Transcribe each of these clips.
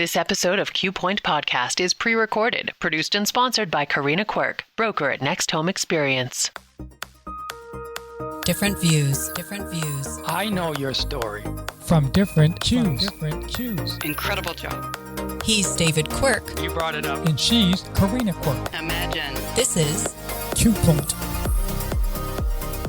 This episode of Q Point Podcast is pre-recorded, produced and sponsored by Corenna and Quirk, broker at Next Home Experience. Different views. I know your story. From different Q's. Incredible job. He's David Quirk. You brought it up. And she's Corenna Quirk. Imagine. This is Q Point.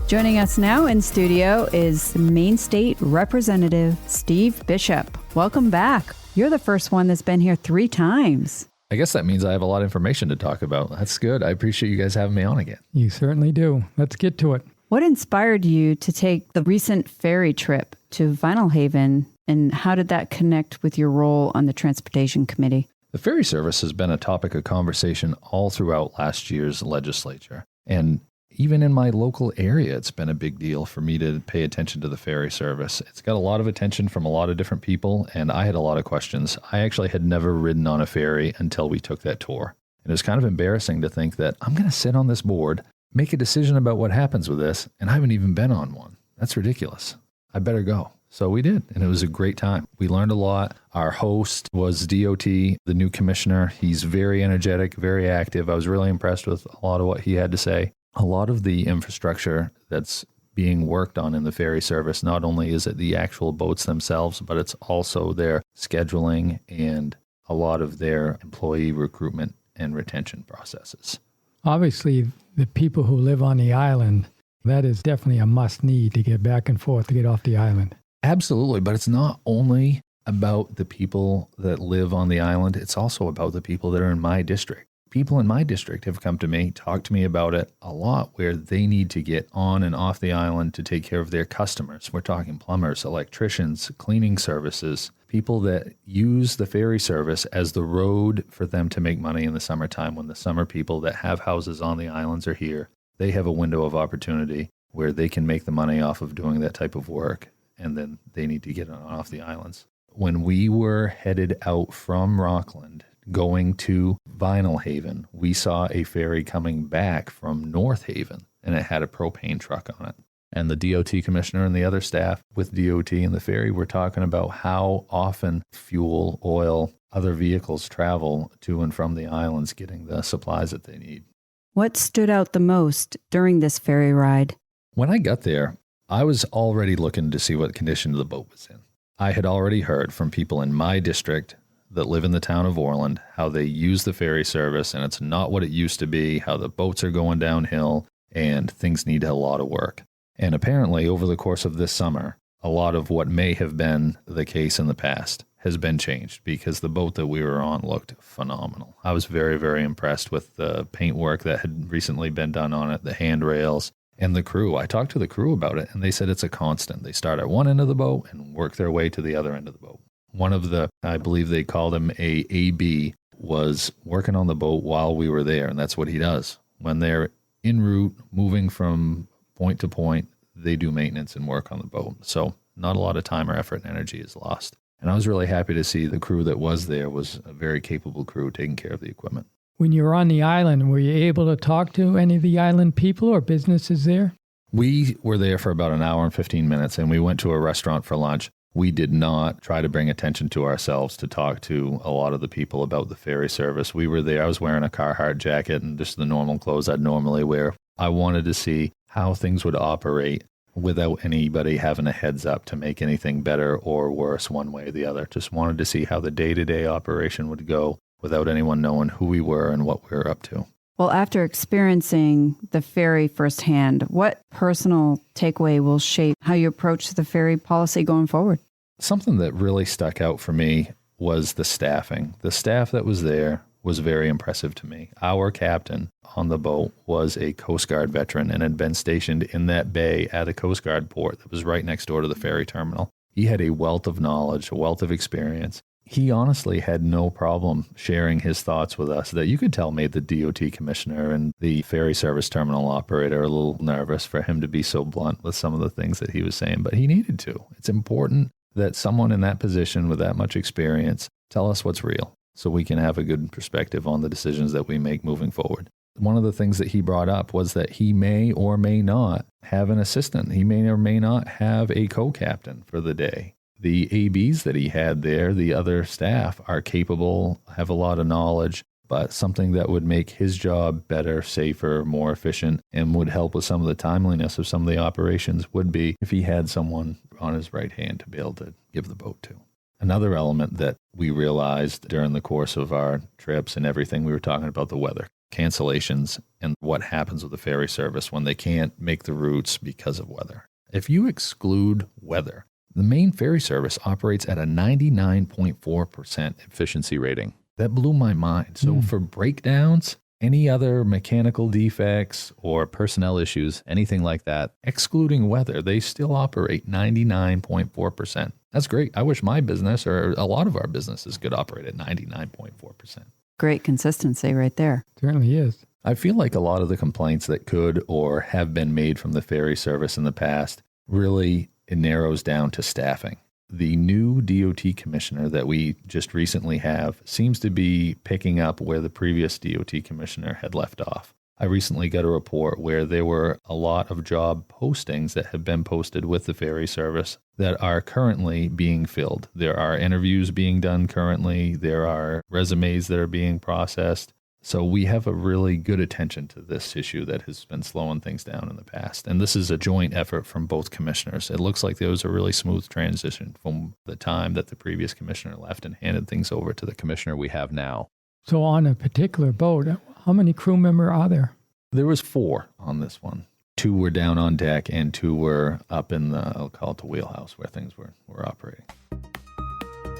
Joining us now in studio is Maine State Representative Steve Bishop. Welcome back. You're the first one that's been here 3 times. I guess that means I have a lot of information to talk about. That's good. I appreciate you guys having me on again. You certainly do. Let's get to it. What inspired you to take the recent ferry trip to Vinyl Haven, and how did that connect with your role on the Transportation Committee? The ferry service has been a topic of conversation all throughout last year's legislature. And even in my local area, it's been a big deal for me to pay attention to the ferry service. It's got a lot of attention from a lot of different people, and I had a lot of questions. I actually had never ridden on a ferry until we took that tour. And it was kind of embarrassing to think that I'm going to sit on this board, make a decision about what happens with this, and I haven't even been on one. That's ridiculous. I better go. So we did, and it was a great time. We learned a lot. Our host was DOT, the new commissioner. He's very energetic, very active. I was really impressed with a lot of what he had to say. A lot of the infrastructure that's being worked on in the ferry service, not only is it the actual boats themselves, but it's also their scheduling and a lot of their employee recruitment and retention processes. Obviously, the people who live on the island, that is definitely a must-need to get back and forth to get off the island. Absolutely, but it's not only about the people that live on the island, it's also about the people that are in my district. People in my district have come to me, talked to me about it a lot, where they need to get on and off the island to take care of their customers. We're talking plumbers, electricians, cleaning services, people that use the ferry service as the road for them to make money in the summertime. When the summer people that have houses on the islands are here, they have a window of opportunity where they can make the money off of doing that type of work, and then they need to get on off the islands. When we were headed out from Rockland, going to Vinyl Haven, we saw a ferry coming back from North Haven, and it had a propane truck on it. And the DOT commissioner and the other staff with DOT and the ferry were talking about how often fuel, oil, other vehicles travel to and from the islands getting the supplies that they need. What stood out the most during this ferry ride? When I got there, I was already looking to see what condition the boat was in. I had already heard from people in my district that live in the town of Orland, how they use the ferry service, and it's not what it used to be, how the boats are going downhill, and things need a lot of work. And apparently, over the course of this summer, a lot of what may have been the case in the past has been changed, because the boat that we were on looked phenomenal. I was very, very impressed with the paintwork that had recently been done on it, the handrails, and the crew. I talked to the crew about it, and they said it's a constant. They start at one end of the boat and work their way to the other end of the boat. One of the, I believe they called him a AB, was working on the boat while we were there, and that's what he does. When they're en route, moving from point to point, they do maintenance and work on the boat. So not a lot of time or effort and energy is lost. And I was really happy to see the crew that was there was a very capable crew taking care of the equipment. When you were on the island, were you able to talk to any of the island people or businesses there? We were there for about an hour and 15 minutes, and we went to a restaurant for lunch. We did not try to bring attention to ourselves to talk to a lot of the people about the ferry service. We were there. I was wearing a Carhartt jacket and just the normal clothes I'd normally wear. I wanted to see how things would operate without anybody having a heads up to make anything better or worse one way or the other. Just wanted to see how the day-to-day operation would go without anyone knowing who we were and what we were up to. Well, after experiencing the ferry firsthand, what personal takeaway will shape how you approach the ferry policy going forward? Something that really stuck out for me was the staffing. The staff that was there was very impressive to me. Our captain on the boat was a Coast Guard veteran and had been stationed in that bay at a Coast Guard port that was right next door to the ferry terminal. He had a wealth of knowledge, a wealth of experience. He honestly had no problem sharing his thoughts with us that you could tell made the DOT commissioner and the ferry service terminal operator a little nervous for him to be so blunt with some of the things that he was saying, but he needed to. It's important that someone in that position with that much experience tell us what's real so we can have a good perspective on the decisions that we make moving forward. One of the things that he brought up was that he may or may not have an assistant. He may or may not have a co-captain for the day. the ABs that he had there, the other staff, are capable, have a lot of knowledge, but something that would make his job better, safer, more efficient, and would help with some of the timeliness of some of the operations would be if he had someone on his right hand to be able to give the boat to. Another element that we realized during the course of our trips and everything, we were talking about the weather, cancellations, and what happens with the ferry service when they can't make the routes because of weather. If you exclude weather, the Maine ferry service operates at a 99.4% efficiency rating. That blew my mind. So for breakdowns, any other mechanical defects or personnel issues, anything like that, excluding weather, they still operate 99.4%. That's great. I wish my business or a lot of our businesses could operate at 99.4%. Great consistency right there. Certainly is. I feel like a lot of the complaints that could or have been made from the ferry service in the past, really it narrows down to staffing. The new DOT commissioner that we just recently have seems to be picking up where the previous DOT commissioner had left off. I recently got a report where there were a lot of job postings that have been posted with the ferry service that are currently being filled. There are interviews being done currently. There are resumes that are being processed. So we have a really good attention to this issue that has been slowing things down in the past. And this is a joint effort from both commissioners. It looks like there was a really smooth transition from the time that the previous commissioner left and handed things over to the commissioner we have now. So on a particular boat, how many crew members are there? There was 4 on this one. 2 were down on deck and 2 were up in the, I'll call it the wheelhouse where things were operating.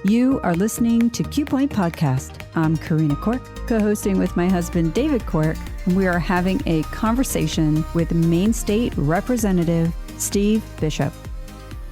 You are listening to Q Point Podcast. I'm Corenna Quirk, co-hosting with my husband, David Quirk, and we are having a conversation with Maine State Representative Steve Bishop.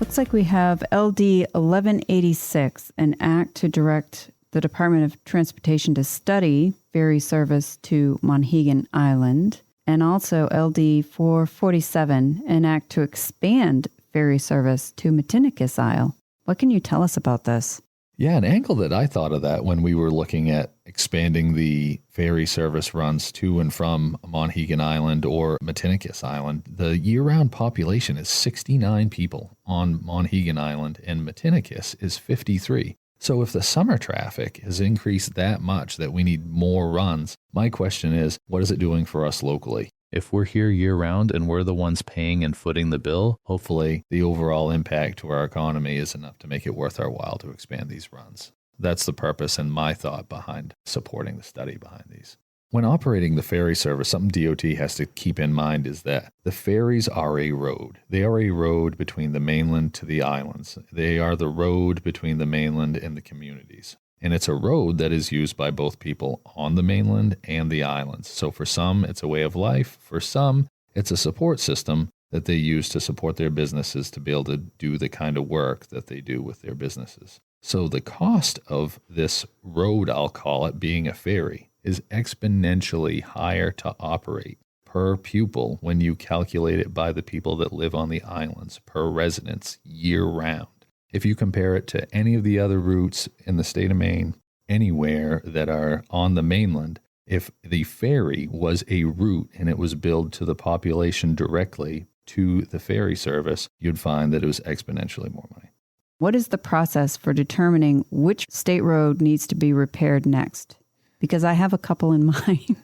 Looks like we have LD 1186, an act to direct the Department of Transportation to study ferry service to Monhegan Island, and also LD 447, an act to expand ferry service to Matinicus Isle. What can you tell us about this? Yeah, an angle that I thought of that when we were looking at expanding the ferry service runs to and from Monhegan Island or Matinicus Island, the year-round population is 69 people on Monhegan Island and Matinicus is 53. So if the summer traffic has increased that much that we need more runs, my question is, what is it doing for us locally? If we're here year-round and we're the ones paying and footing the bill, hopefully the overall impact to our economy is enough to make it worth our while to expand these runs. That's the purpose and my thought behind supporting the study behind these. When operating the ferry service, something DOT has to keep in mind is that the ferries are a road. They are a road between the mainland to the islands. They are the road between the mainland and the communities. And it's a road that is used by both people on the mainland and the islands. So for some, it's a way of life. For some, it's a support system that they use to support their businesses to be able to do the kind of work that they do with their businesses. So the cost of this road, I'll call it, being a ferry, is exponentially higher to operate per pupil when you calculate it by the people that live on the islands, per residence, year-round. If you compare it to any of the other routes in the state of Maine, anywhere that are on the mainland, if the ferry was a route and it was billed to the population directly to the ferry service, you'd find that it was exponentially more money. What is the process for determining which state road needs to be repaired next? Because I have a couple in mind.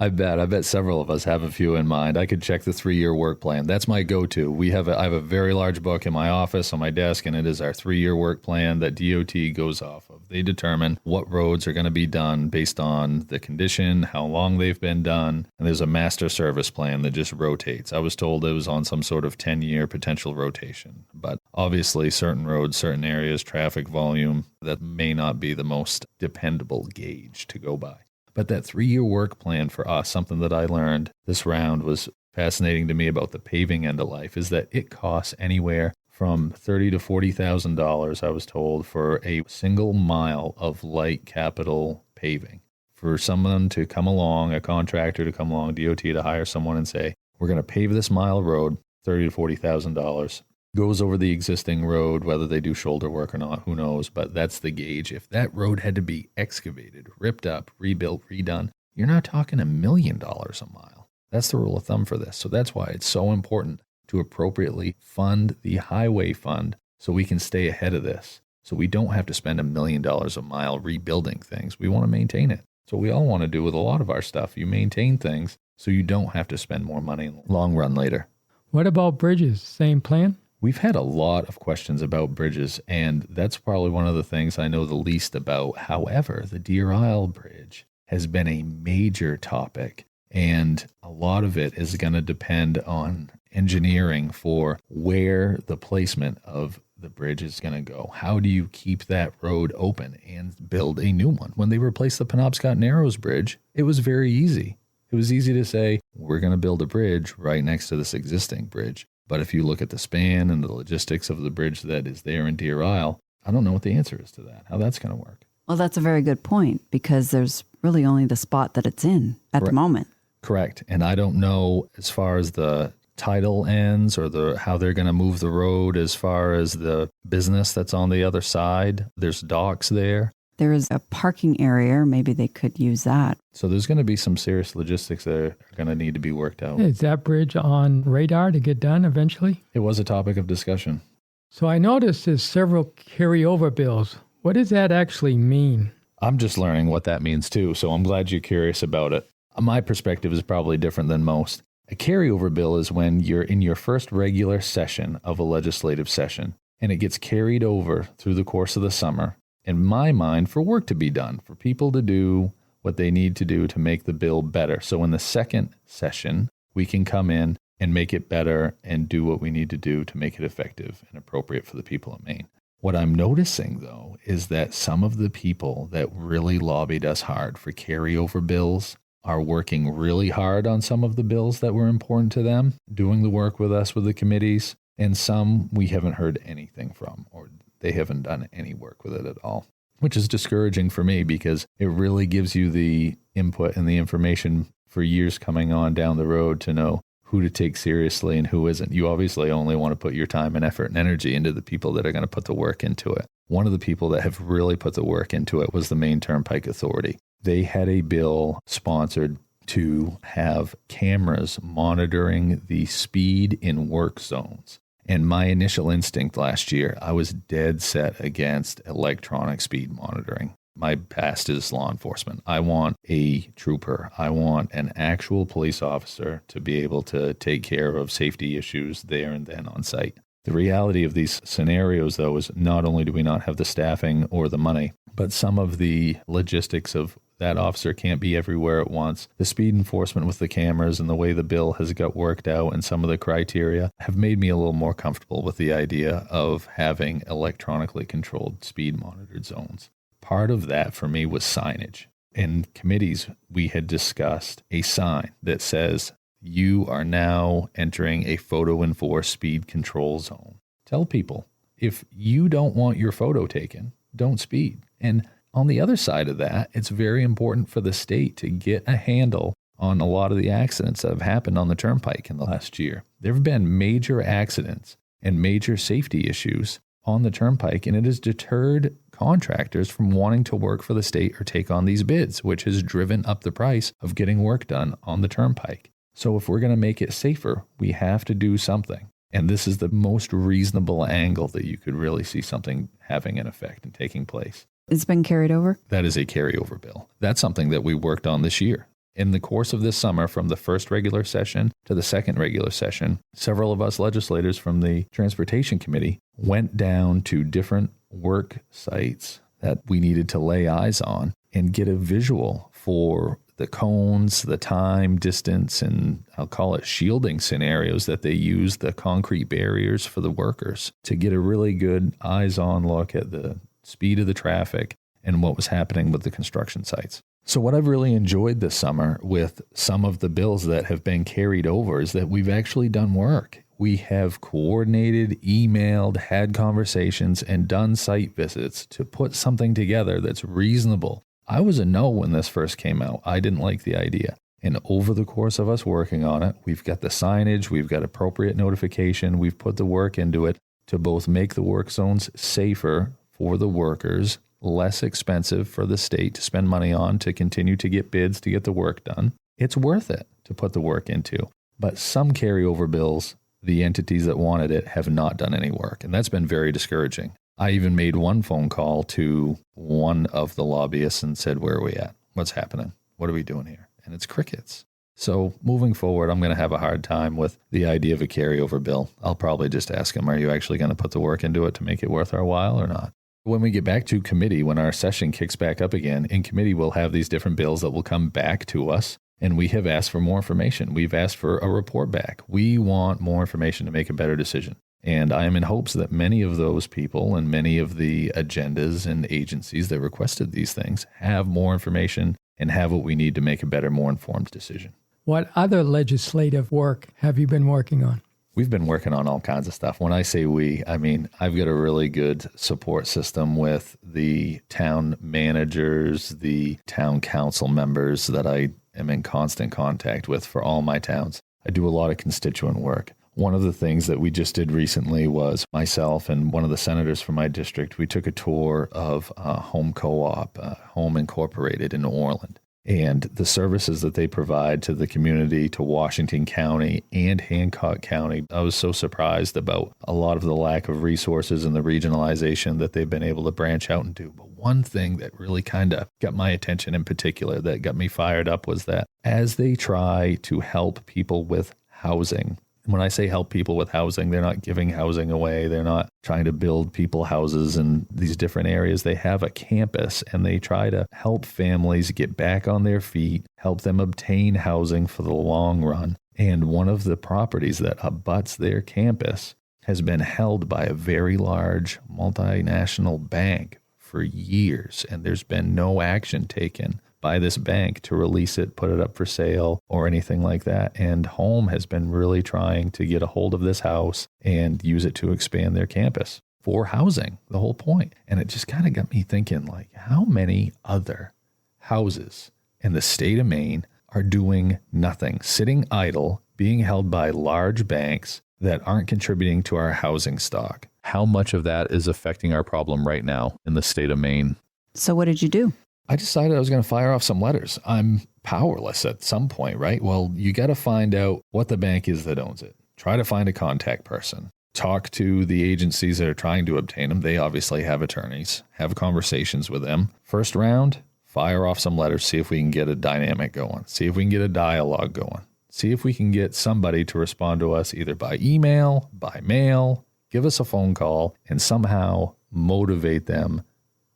I bet several of us have a few in mind. I could check the 3-year work plan. That's my go-to. I have a very large book in my office on my desk, and it is our 3-year work plan that DOT goes off of. They determine what roads are going to be done based on the condition, how long they've been done, and there's a master service plan that just rotates. I was told it was on some sort of 10-year potential rotation, but obviously certain roads, certain areas, traffic volume, that may not be the most dependable gauge to go by. But that 3-year work plan for us, something that I learned this round was fascinating to me about the paving end of life, is that it costs anywhere from $30,000 to $40,000, I was told, for a single mile of light capital paving. For someone to come along, a contractor to come along, DOT to hire someone and say, we're going to pave this mile of road, $30,000 to $40,000. Goes over the existing road, whether they do shoulder work or not, who knows, but that's the gauge. If that road had to be excavated, ripped up, rebuilt, redone, you're not talking $1 million a mile. That's the rule of thumb for this. So that's why it's so important to appropriately fund the highway fund so we can stay ahead of this. So we don't have to spend $1 million a mile rebuilding things. We want to maintain it. So we all want to do with a lot of our stuff. You maintain things so you don't have to spend more money in the long run later. What about bridges? Same plan? We've had a lot of questions about bridges, and that's probably one of the things I know the least about. However, the Deer Isle Bridge has been a major topic, and a lot of it is going to depend on engineering for where the placement of the bridge is going to go. How do you keep that road open and build a new one? When they replaced the Penobscot Narrows Bridge, it was very easy. It was easy to say, we're going to build a bridge right next to this existing bridge. But if you look at the span and the logistics of the bridge that is there in Deer Isle, I don't know what the answer is to that, how that's going to work. Well, that's a very good point, because there's really only the spot that it's in at the moment. Correct. And I don't know as far as the tidal ends or how they're going to move the road as far as the business that's on the other side. There's docks there. There is a parking area. Maybe they could use that. So there's going to be some serious logistics that are going to need to be worked out. Is that bridge on radar to get done eventually? It was a topic of discussion. So I noticed there's several carryover bills. What does that actually mean? I'm just learning what that means too, so I'm glad you're curious about it. My perspective is probably different than most. A carryover bill is when you're in your first regular session of a legislative session, and it gets carried over through the course of the summer, in my mind, for work to be done, for people to do what they need to do to make the bill better. So in the second session, we can come in and make it better and do what we need to do to make it effective and appropriate for the people of Maine. What I'm noticing, though, is that some of the people that really lobbied us hard for carryover bills are working really hard on some of the bills that were important to them, doing the work with us with the committees, and some we haven't heard anything from, or they haven't done any work with it at all, which is discouraging for me because it really gives you the input and the information for years coming on down the road to know who to take seriously and who isn't. You obviously only want to put your time and effort and energy into the people that are going to put the work into it. One of the people that have really put the work into it was the Maine Turnpike Authority. They had a bill sponsored to have cameras monitoring the speed in work zones. And my initial instinct last year, I was dead set against electronic speed monitoring. My past is law enforcement. I want a trooper. I want an actual police officer to be able to take care of safety issues there and then on site. The reality of these scenarios, though, is not only do we not have the staffing or the money, but some of the logistics of that officer can't be everywhere at once. The speed enforcement with the cameras and the way the bill has got worked out and some of the criteria have made me a little more comfortable with the idea of having electronically controlled speed monitored zones. Part of that for me was signage. In committees, we had discussed a sign that says, "You are now entering a photo enforced speed control zone." Tell people, if you don't want your photo taken, don't speed. And on the other side of that, it's very important for the state to get a handle on a lot of the accidents that have happened on the turnpike in the last year. There have been major accidents and major safety issues on the turnpike, and it has deterred contractors from wanting to work for the state or take on these bids, which has driven up the price of getting work done on the turnpike. So if we're going to make it safer, we have to do something. And this is the most reasonable angle that you could really see something having an effect and taking place. It's been carried over? That is a carryover bill. That's something that we worked on this year. In the course of this summer, from the first regular session to the second regular session, several of us legislators from the Transportation Committee went down to different work sites that we needed to lay eyes on and get a visual for the cones, the time, distance, and I'll call it shielding scenarios that they use, the concrete barriers for the workers, to get a really good eyes-on look at the speed of the traffic and what was happening with the construction sites. So what I've really enjoyed this summer with some of the bills that have been carried over is that we've actually done work. We have coordinated, emailed, had conversations, and done site visits to put something together that's reasonable. I was a no when this first came out. I didn't like the idea. And over the course of us working on it, we've got the signage, we've got appropriate notification, we've put the work into it to both make the work zones safer for the workers, less expensive for the state to spend money on to continue to get bids to get the work done. It's worth it to put the work into. But some carryover bills, the entities that wanted it have not done any work. And that's been very discouraging. I even made one phone call to one of the lobbyists and said, where are we at? What's happening? What are we doing here? And it's crickets. So moving forward, I'm going to have a hard time with the idea of a carryover bill. I'll probably just ask him, are you actually going to put the work into it to make it worth our while or not? When we get back to committee, when our session kicks back up again, in committee we'll have these different bills that will come back to us. And we have asked for more information. We've asked for a report back. We want more information to make a better decision. And I am in hopes that many of those people and many of the agendas and agencies that requested these things have more information and have what we need to make a better, more informed decision. What other legislative work have you been working on? We've been working on all kinds of stuff. When I say we, I mean, I've got a really good support system with the town managers, the town council members that I am in constant contact with for all my towns. I do a lot of constituent work. One of the things that we just did recently was myself and one of the senators from my district, we took a tour of Home Co-op, Home Incorporated in New Orleans. And the services that they provide to the community, to Washington County and Hancock County, I was so surprised about a lot of the lack of resources and the regionalization that they've been able to branch out and do. But one thing that really kind of got my attention in particular, that got me fired up, was that as they try to help people with housing, when I say help people with housing, they're not giving housing away. They're not trying to build people houses in these different areas. They have a campus and they try to help families get back on their feet, help them obtain housing for the long run. And one of the properties that abuts their campus has been held by a very large multinational bank for years. And there's been no action taken by this bank to release it, put it up for sale, or anything like that. And Home has been really trying to get a hold of this house and use it to expand their campus for housing, the whole point. And it just kind of got me thinking, like, how many other houses in the state of Maine are doing nothing, sitting idle, being held by large banks that aren't contributing to our housing stock? How much of that is affecting our problem right now in the state of Maine? So what did you do? I decided I was going to fire off some letters. I'm powerless at some point, right? Well, you got to find out what the bank is that owns it. Try to find a contact person. Talk to the agencies that are trying to obtain them. They obviously have attorneys. Have conversations with them. First round, fire off some letters. See if we can get a dynamic going. See if we can get a dialogue going. See if we can get somebody to respond to us either by email, by mail, give us a phone call, and somehow motivate them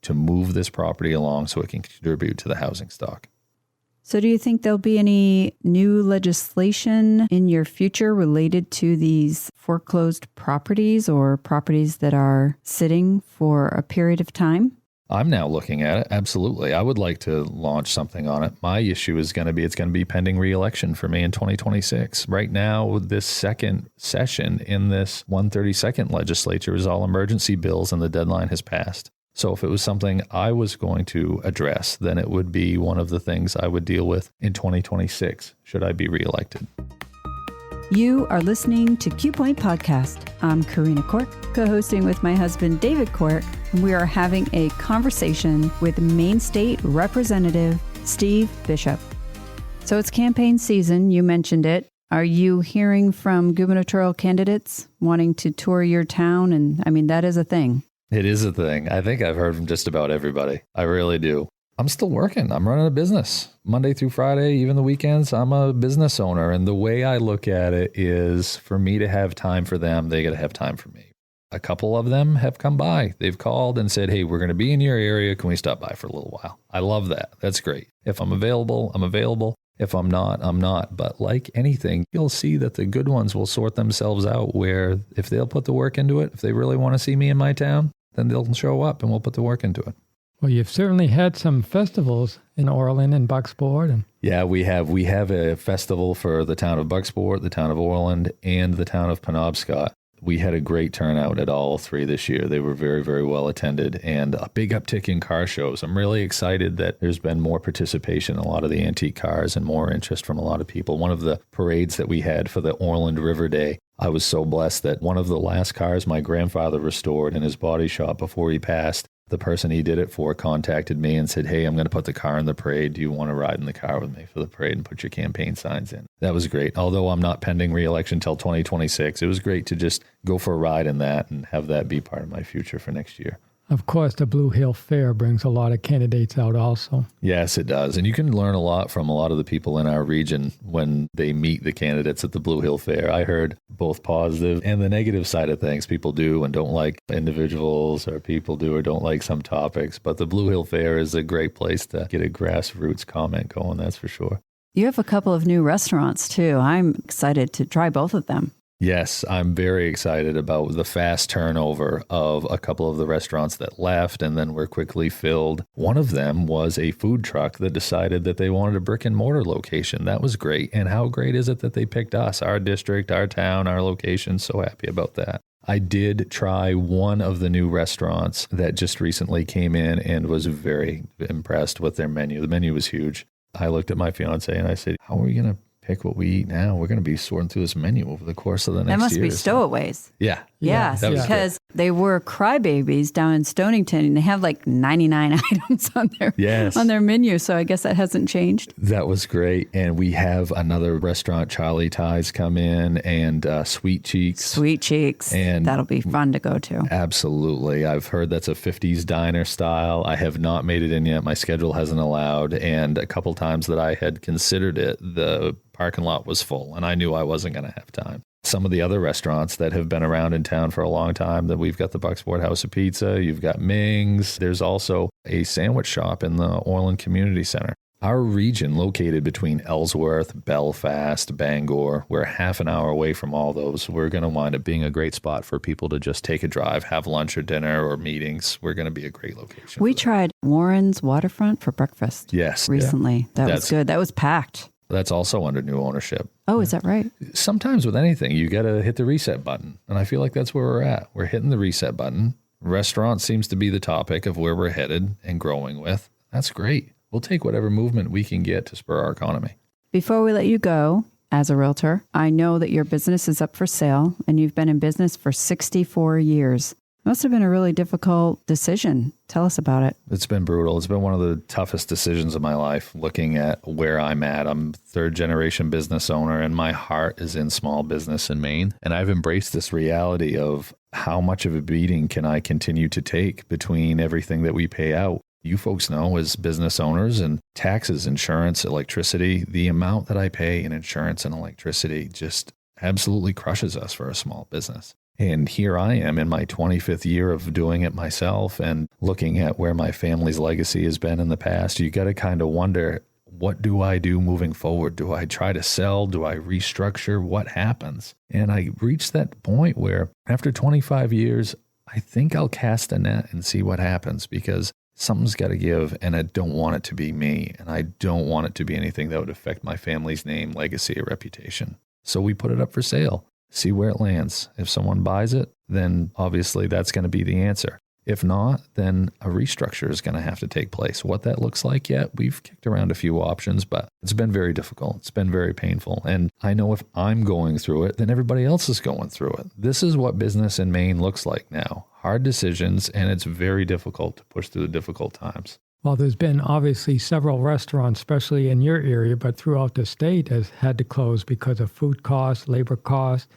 to move this property along so it can contribute to the housing stock. So do you think there'll be any new legislation in your future related to these foreclosed properties or properties that are sitting for a period of time? I'm now looking at it. Absolutely. I would like to launch something on it. My issue is going to be, it's going to be pending re-election for me in 2026. Right now, this second session in this 132nd legislature is all emergency bills and the deadline has passed. So if it was something I was going to address, then it would be one of the things I would deal with in 2026, should I be reelected. You are listening to Q Point Podcast. I'm Corenna Quirk, co-hosting with my husband, David Quirk, and we are having a conversation with Maine State Representative Steve Bishop. So it's campaign season. You mentioned it. Are you hearing from gubernatorial candidates wanting to tour your town? And I mean, that is a thing. It is a thing. I think I've heard from just about everybody. I really do. I'm still working. I'm running a business Monday through Friday, even the weekends. I'm a business owner. And the way I look at it is, for me to have time for them, they got to have time for me. A couple of them have come by. They've called and said, hey, we're going to be in your area. Can we stop by for a little while? I love that. That's great. If I'm available, I'm available. If I'm not, I'm not. But like anything, you'll see that the good ones will sort themselves out, where if they'll put the work into it, if they really want to see me in my town, then they'll show up and we'll put the work into it. Well, you've certainly had some festivals in Orland and Bucksport. Yeah, we have. We have a festival for the town of Bucksport, the town of Orland, and the town of Penobscot. We had a great turnout at all three this year. They were very, very well attended, and a big uptick in car shows. I'm really excited that there's been more participation in a lot of the antique cars and more interest from a lot of people. One of the parades that we had for the Orland River Day, I was so blessed that one of the last cars my grandfather restored in his body shop before he passed, The person he did it for contacted me and said, hey, I'm going to put the car in the parade. Do you want to ride in the car with me for the parade and put your campaign signs in? That was great. Although I'm not pending re-election until 2026, it was great to just go for a ride in that and have that be part of my future for next year. Of course, the Blue Hill Fair brings a lot of candidates out also. Yes, it does. And you can learn a lot from a lot of the people in our region when they meet the candidates at the Blue Hill Fair. I heard both positive and the negative side of things. People do and don't like individuals, or people do or don't like some topics. But the Blue Hill Fair is a great place to get a grassroots comment going, that's for sure. You have a couple of new restaurants too. I'm excited to try both of them. Yes, I'm very excited about the fast turnover of a couple of the restaurants that left and then were quickly filled. One of them was a food truck that decided that they wanted a brick and mortar location. That was great. And how great is it that they picked us, our district, our town, our location? So happy about that. I did try one of the new restaurants that just recently came in and was very impressed with their menu. The menu was huge. I looked at my fiance and I said, how are we going to pick what we eat now? We're going to be sorting through this menu over the course of the next year. That must be stowaways. Yeah. Yes, because they were crybabies down in Stonington, and they have like 99 items on their menu. So I guess that hasn't changed. That was great. And we have another restaurant, Charlie Ties, come in, and Sweet Cheeks. Sweet Cheeks. And that'll be fun to go to. Absolutely. I've heard that's a 50s diner style. I have not made it in yet. My schedule hasn't allowed. And a couple times that I had considered it, the parking lot was full, and I knew I wasn't going to have time. Some of the other restaurants that have been around in town for a long time, that we've got the Bucksport House of Pizza, you've got Ming's. There's also a sandwich shop in the Orland Community Center. Our region, located between Ellsworth, Belfast, Bangor, we're half an hour away from all those. We're going to wind up being a great spot for people to just take a drive, have lunch or dinner or meetings. We're going to be a great location. We tried Warren's Waterfront for breakfast. Yes. Recently. Yeah. That was good. That was packed. That's also under new ownership. Oh, is that right? Sometimes with anything, you got to hit the reset button. And I feel like that's where we're at. We're hitting the reset button. Restaurant seems to be the topic of where we're headed and growing with. That's great. We'll take whatever movement we can get to spur our economy. Before we let you go, as a realtor, I know that your business is up for sale and you've been in business for 64 years. It must have been a really difficult decision. Tell us about it. It's been brutal. It's been one of the toughest decisions of my life, looking at where I'm at. I'm third generation business owner, and my heart is in small business in Maine. And I've embraced this reality of how much of a beating can I continue to take between everything that we pay out. You folks know, as business owners, and taxes, insurance, electricity, the amount that I pay in insurance and electricity just absolutely crushes us for a small business. And here I am in my 25th year of doing it myself and looking at where my family's legacy has been in the past. You got to kind of wonder, what do I do moving forward? Do I try to sell? Do I restructure? What happens? And I reached that point where after 25 years, I think I'll cast a net and see what happens, because something's got to give, and I don't want it to be me, and I don't want it to be anything that would affect my family's name, legacy, or reputation. So we put it up for sale. See where it lands. If someone buys it, then obviously that's going to be the answer. If not, then a restructure is going to have to take place. What that looks like yet, we've kicked around a few options, but it's been very difficult. It's been very painful. And I know if I'm going through it, then everybody else is going through it. This is what business in Maine looks like now. Hard decisions, and it's very difficult to push through the difficult times. Well, there's been obviously several restaurants, especially in your area, but throughout the state, has had to close because of food costs, labor costs,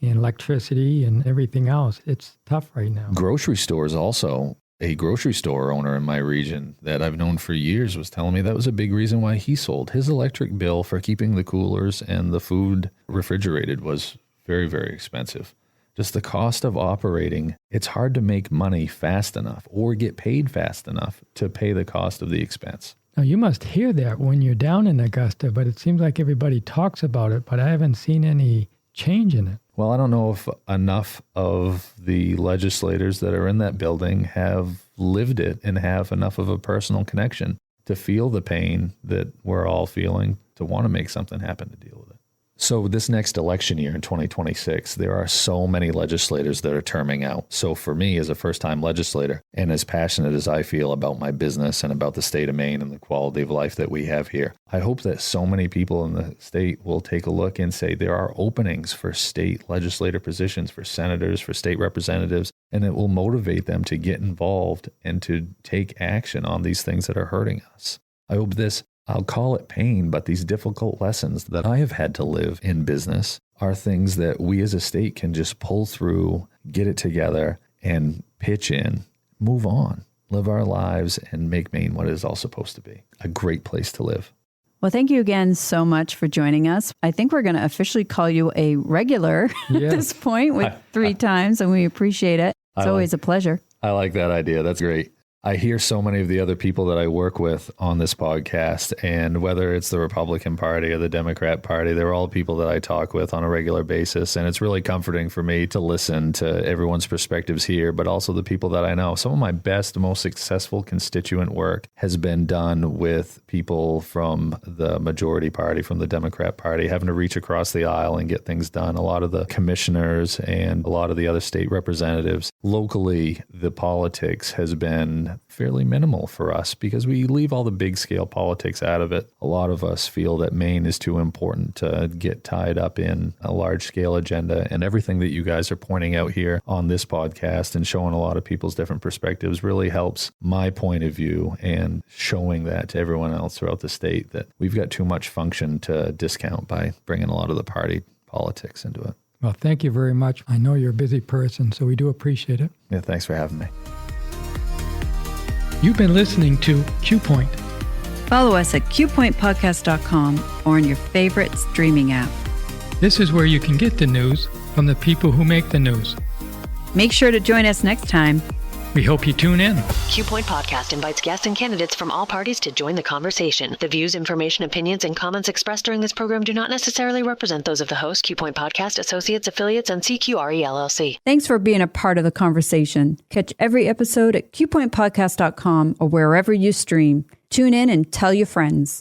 and electricity and everything else. It's tough right now. Grocery stores also. A grocery store owner in my region that I've known for years was telling me that was a big reason why he sold. His electric bill for keeping the coolers and the food refrigerated was very, very expensive. Just the cost of operating, it's hard to make money fast enough or get paid fast enough to pay the cost of the expense. Now, you must hear that when you're down in Augusta, but it seems like everybody talks about it, but I haven't seen any change in it. Well, I don't know if enough of the legislators that are in that building have lived it and have enough of a personal connection to feel the pain that we're all feeling, to want to make something happen to deal with it. So this next election year in 2026, there are so many legislators that are terming out. So for me as a first-time legislator and as passionate as I feel about my business and about the state of Maine and the quality of life that we have here, I hope that so many people in the state will take a look and say there are openings for state legislator positions, for senators, for state representatives, and it will motivate them to get involved and to take action on these things that are hurting us. I hope this, I'll call it pain, but these difficult lessons that I have had to live in business are things that we as a state can just pull through, get it together, and pitch in, move on, live our lives, and make Maine what it is all supposed to be, a great place to live. Well, thank you again so much for joining us. I think we're going to officially call you a regular at this point with 3 times, and we appreciate it. It's always a pleasure. I like that idea. That's great. I hear so many of the other people that I work with on this podcast, and whether it's the Republican Party or the Democrat Party, they're all people that I talk with on a regular basis. And it's really comforting for me to listen to everyone's perspectives here, but also the people that I know. Some of my best, most successful constituent work has been done with people from the majority party, from the Democrat Party, having to reach across the aisle and get things done. A lot of the commissioners and a lot of the other state representatives. Locally, the politics has been fairly minimal for us because we leave all the big scale politics out of it. A lot of us feel that Maine is too important to get tied up in a large scale agenda, and everything that you guys are pointing out here on this podcast and showing a lot of people's different perspectives really helps my point of view, and showing that to everyone else throughout the state that we've got too much function to discount by bringing a lot of the party politics into it. Well, thank you very much. I know you're a busy person, so we do appreciate it. Yeah, thanks for having me. You've been listening to Q Point. Follow us at qpointpodcast.com or on your favorite streaming app. This is where you can get the news from the people who make the news. Make sure to join us next time. We hope you tune in. Q Point Podcast invites guests and candidates from all parties to join the conversation. The views, information, opinions, and comments expressed during this program do not necessarily represent those of the host, Q Point Podcast, associates, affiliates, and CQRE LLC. Thanks for being a part of the conversation. Catch every episode at qpointpodcast.com or wherever you stream. Tune in and tell your friends.